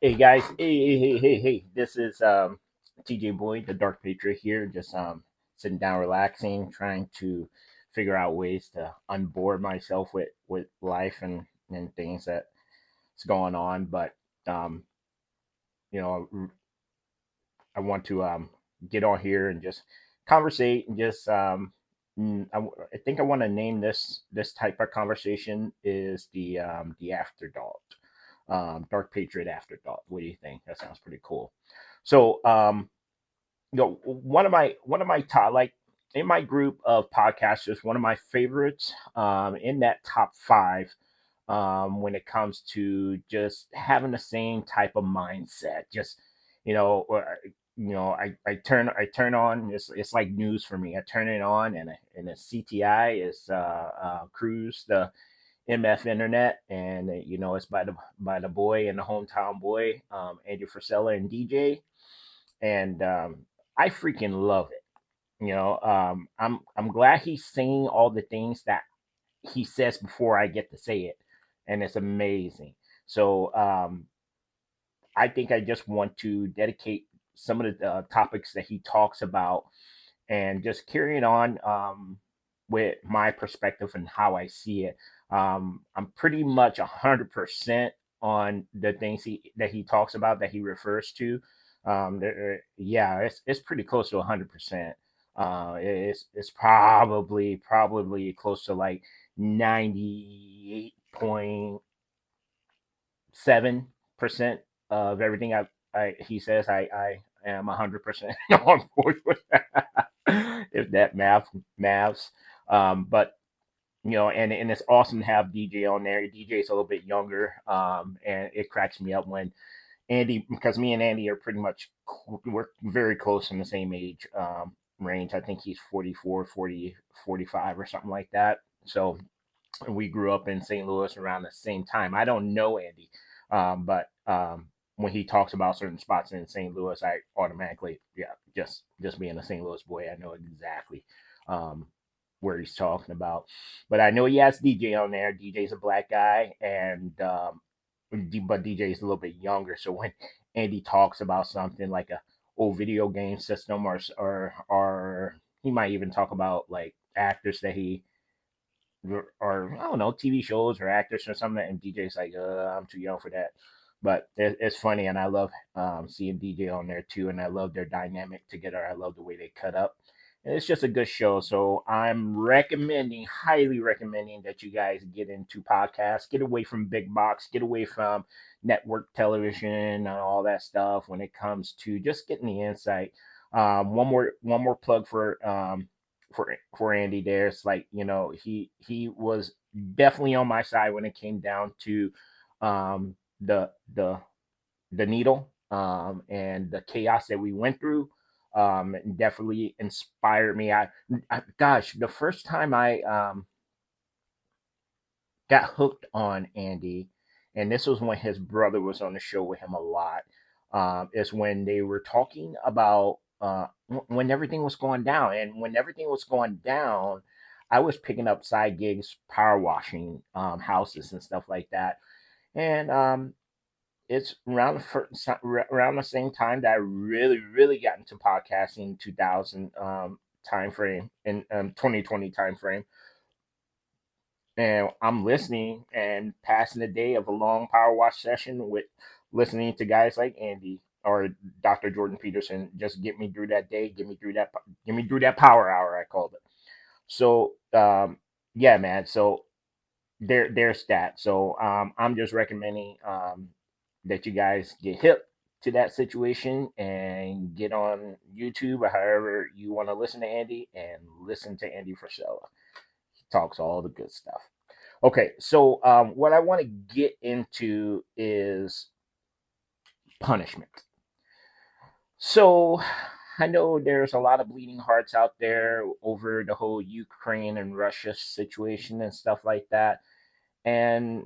Hey guys, hey! This is TJ Boyd, the Dark Patriot here. Just sitting down, relaxing, trying to figure out ways to unboard myself with life and things that's going on. But um, you know, I want to get on here and just conversate and just I think I want to name this type of conversation is the After Dark, Dark Patriot After Dark. What do you think? That sounds pretty cool. So one of my top, like, in my group of podcasters, one of my favorites in that top five when it comes to just having the same type of mindset. Just you know, I turn on. It's like news for me. I turn it on, and a CTI is Cruise the MF Internet, and it's by the boy and the hometown boy, Andrew Frisella and DJ, and I freaking love it. I'm glad he's saying all the things that he says before I get to say it, and it's amazing. So I think I just want to dedicate some of the topics that he talks about, and just carrying on with my perspective and how I see it. I'm pretty much 100% on the things that he talks about, that he refers to. Yeah, it's pretty close to 100%. It's probably close to like 98.7% of everything he says. I am 100% on board with that. If that maths. But and it's awesome to have DJ on there. DJ's a little bit younger, and it cracks me up when Andy, because me and Andy are pretty much, we're very close in the same age range. I think he's 44, 40, 45 or something like that. So we grew up in St. Louis around the same time. I don't know Andy, but when he talks about certain spots in St. Louis, I automatically, yeah, just being a St. Louis boy, I know exactly um, where he's talking about. But I know he has DJ on there. DJ's a black guy, and but DJ's a little bit younger. So when Andy talks about something like a old video game system, or he might even talk about like actors that he, or I don't know, TV shows or actors or something. And DJ's like, I'm too young for that. But it's funny, and I love seeing DJ on there too, and I love their dynamic together. I love the way they cut up. And it's just a good show. So I'm recommending, highly recommending, that you guys get into podcasts, get away from big box, get away from network television and all that stuff when it comes to just getting the insight. One more plug for Andy there. It's like, he was definitely on my side when it came down to um, the the the needle, and the chaos that we went through. It definitely inspired me. Gosh, the first time I got hooked on Andy, and this was when his brother was on the show with him a lot. Is when they were talking about when everything was going down, and when everything was going down, I was picking up side gigs, power washing houses and stuff like that, and it's around the same time that I really got into podcasting, 2000 time frame, in 2020 time frame, and I'm listening and passing the day of a long power wash session with listening to guys like Andy or Dr. Jordan Peterson just get me through that day, get me through that power hour, I called it. So yeah, man. So there's that. So I'm just recommending that you guys get hip to that situation and get on YouTube or however you want to listen to Andy, and listen to Andy Frisella. He talks all the good stuff. Okay, so what I want to get into is punishment. So I know there's a lot of bleeding hearts out there over the whole Ukraine and Russia situation and stuff like that. And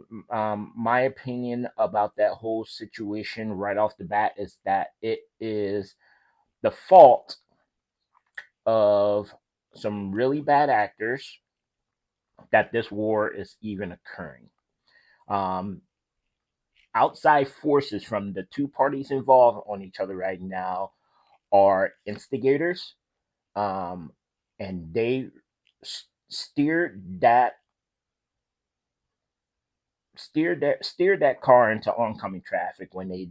my opinion about that whole situation right off the bat is that it is the fault of some really bad actors that this war is even occurring. Um, outside forces from the two parties involved on each other right now are instigators, um, and they steered that car into oncoming traffic when they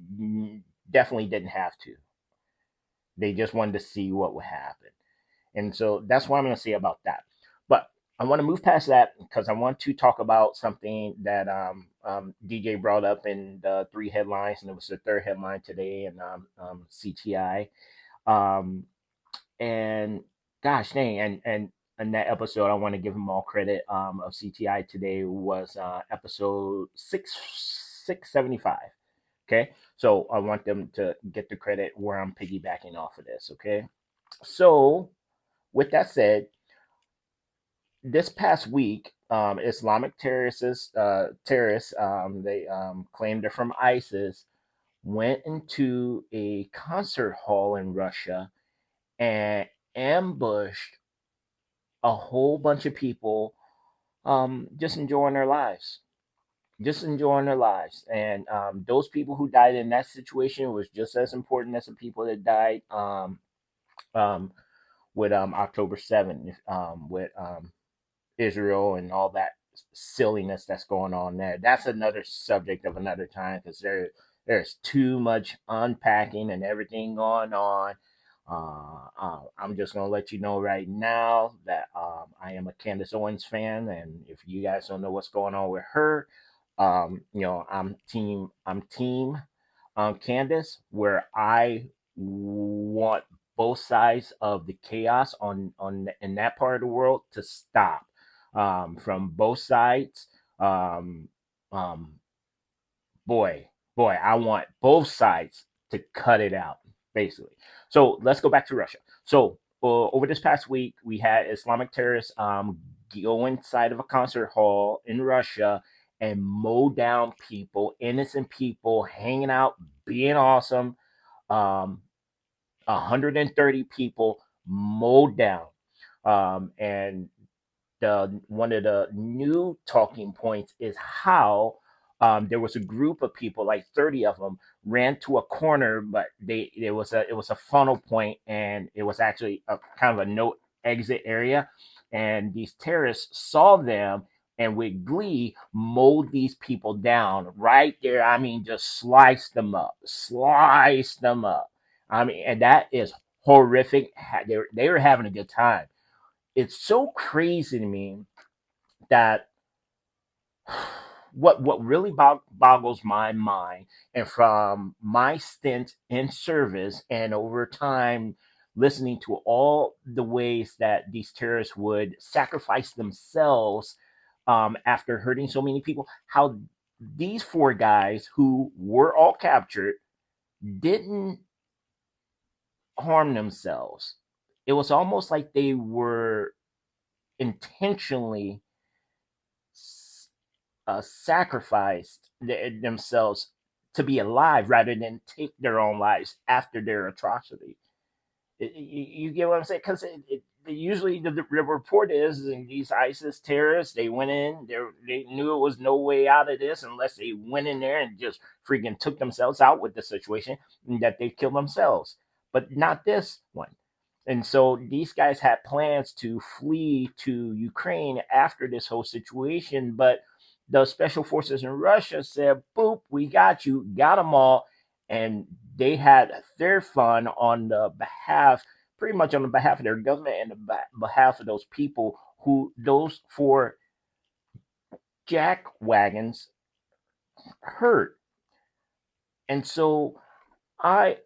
definitely didn't have to. They just wanted to see what would happen. And so that's what I'm going to say about that. But I want to move past that because I want to talk about something that DJ brought up in the three headlines, and it was the third headline today in CTI. Um, and gosh dang, and in that episode, I want to give them all credit. Of CTI today was episode 675. Okay, so I want them to get the credit where I'm piggybacking off of this. Okay, so with that said, this past week, Islamic terrorists, they claimed they're from ISIS, went into a concert hall in Russia and ambushed a whole bunch of people, just enjoying their lives. Just enjoying their lives. And those people who died in that situation was just as important as the people that died um, with October 7th, with Israel and all that silliness that's going on there. That's another subject of another time because there's too much unpacking and everything going on. I'm just gonna let you know right now that I am a Candace Owens fan, and if you guys don't know what's going on with her, I'm team Candace, where I want both sides of the chaos in that part of the world to stop, from both sides. Um, um, boy, boy, I want both sides to cut it out, basically. So let's go back to Russia. So over this past week, we had Islamic terrorists go inside of a concert hall in Russia and mow down people, innocent people, hanging out, being awesome. Um, 130 people mowed down. And one of the new talking points is how there was a group of people, like 30 of them, ran to a corner, but it was a funnel point, and it was actually a kind of a no exit area, and these terrorists saw them and with glee mowed these people down right there. I mean, just sliced them up. I mean, and that is horrific. They were having a good time. It's so crazy to me that what really boggles my mind, and from my stint in service and over time listening to all the ways that these terrorists would sacrifice themselves, after hurting so many people, how these four guys who were all captured didn't harm themselves. It was almost like they were intentionally sacrificed themselves to be alive rather than take their own lives after their atrocity. You get what I'm saying? Because usually the report is these ISIS terrorists, they went in, they knew it was no way out of this unless they went in there and just freaking took themselves out with the situation, and that they killed themselves. But not this one. And so these guys had plans to flee to Ukraine after this whole situation, but the special forces in Russia said, "Boop, we got you, got them all," and they had their fun on the behalf, pretty much on the behalf of their government and the behalf of those people who those four jack wagons hurt. And so I'm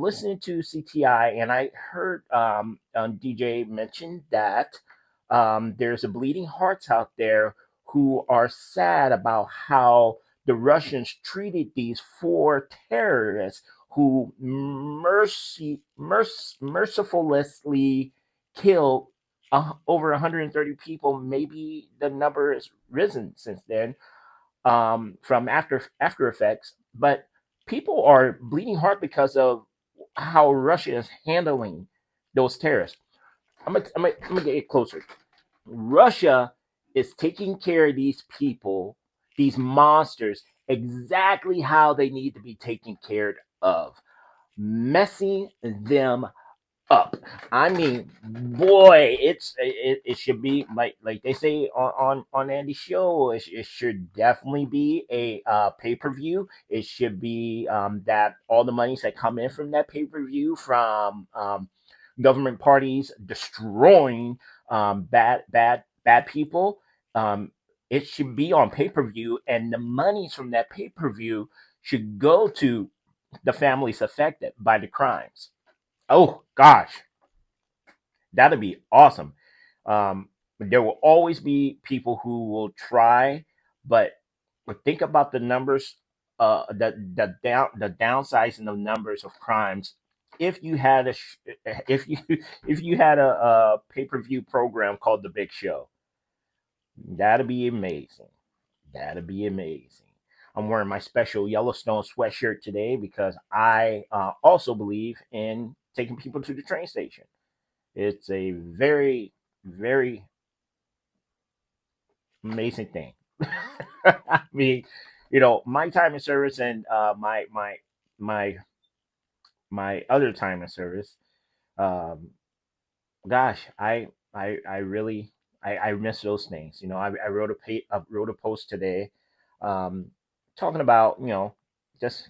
listening to CTI, and I heard DJ mention that there's a bleeding hearts out there who are sad about how the Russians treated these four terrorists who mercifully killed over 130 people. Maybe the number has risen since then, from after effects, but people are bleeding heart because of how Russia is handling those terrorists. I'm gonna get closer. Russia is taking care of these people, these monsters, exactly how they need to be taken care of, messing them up. I mean, boy, it should be like they say on Andy's show. It should definitely be a pay per view. It should be that all the monies that come in from that pay per view from government parties destroying bad people. Um, it should be on pay per view, and the monies from that pay per view should go to the families affected by the crimes. Oh gosh, that'd be awesome. There will always be people who will try, but think about the numbers, the downsizing of numbers of crimes. If you had if you if you had a pay per view program called The Big Show, that'd be amazing. That'd be amazing. I'm wearing my special Yellowstone sweatshirt today because I also believe in taking people to the train station. It's a very, very amazing thing. I mean, my time in service and my my other time in service. Um, gosh, I really I miss those things. I wrote a post today, um, talking about just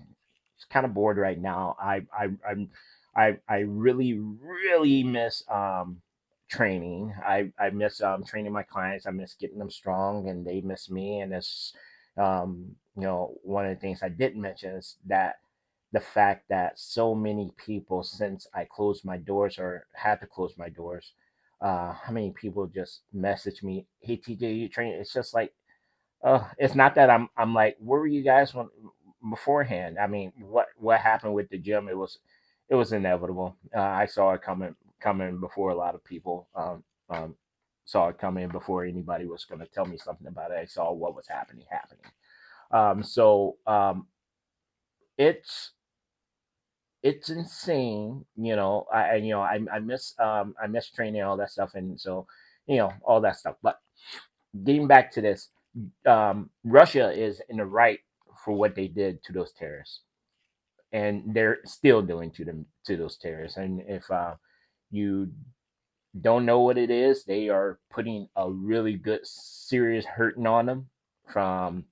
kind of bored right now. I really really miss training. I miss training my clients. I miss getting them strong, and they miss me. And it's one of the things I didn't mention is that the fact that so many people, since I closed my doors or had to close my doors, how many people just message me, "Hey TJ, you train?" It's just like, it's not that I'm like, where were you guys beforehand? I mean, what happened with the gym? It was inevitable. I saw it coming before a lot of people saw it coming before anybody was going to tell me something about it. I saw what was happening. So it's it's insane. I miss training, all that stuff, and so all that stuff. But getting back to this, Russia is in the right for what they did to those terrorists, and they're still doing to those terrorists. And if you don't know what it is, they are putting a really good, serious hurting on them from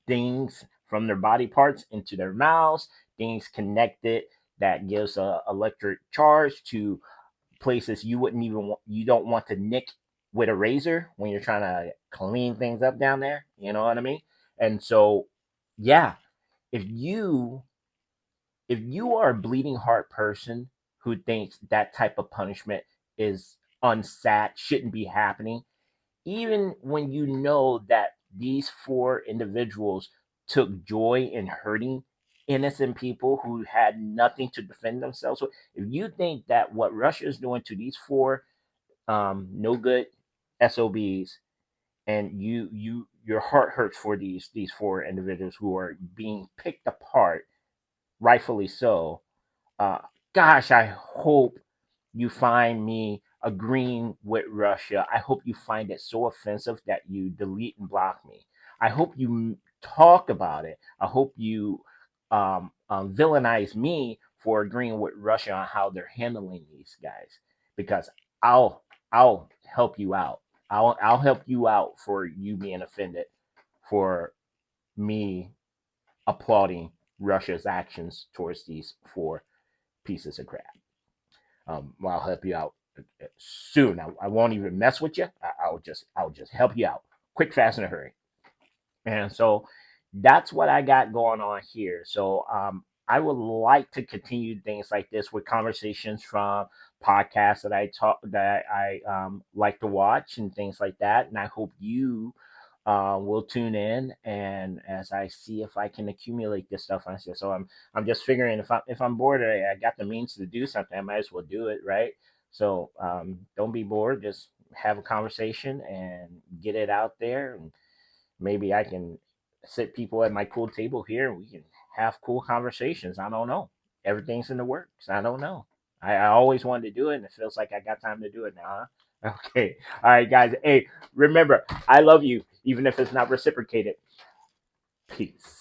things from their body parts into their mouths, things connected that gives a electric charge to places you don't want to nick with a razor when you're trying to clean things up down there. You know what I mean? And so, yeah, if you if you are a bleeding heart person who thinks that type of punishment is unsat, shouldn't be happening, even when you know that these four individuals took joy in hurting innocent people who had nothing to defend themselves with, if you think that what Russia is doing to these four no good SOBs, and your heart hurts for these four individuals who are being picked apart, rightfully so. uh, Gosh, I hope you find me agreeing with Russia. I hope you find it so offensive that you delete and block me. I hope you talk about it. I hope you villainize me for agreeing with Russia on how they're handling these guys, because I'll I'll help you out. I'll help you out for you being offended for me applauding Russia's actions towards these four pieces of crap. I'll help you out soon. I won't even mess with you. I'll just help you out, quick, fast, in a hurry. And so that's what I got going on here. So I would like to continue things like this with conversations from podcasts that I like to watch and things like that. And I hope you will tune in, and as I see if I can accumulate this stuff. I said, so I'm just figuring if I'm bored, I got the means to do something, I might as well do it, right? So don't be bored. Just have a conversation and get it out there, and maybe I can sit people at my cool table here and we can have cool conversations. I don't know. Everything's in the works. I don't know. I always wanted to do it, and it feels like I got time to do it now, huh? Okay. All right, guys. Hey, remember, I love you, even if it's not reciprocated. Peace.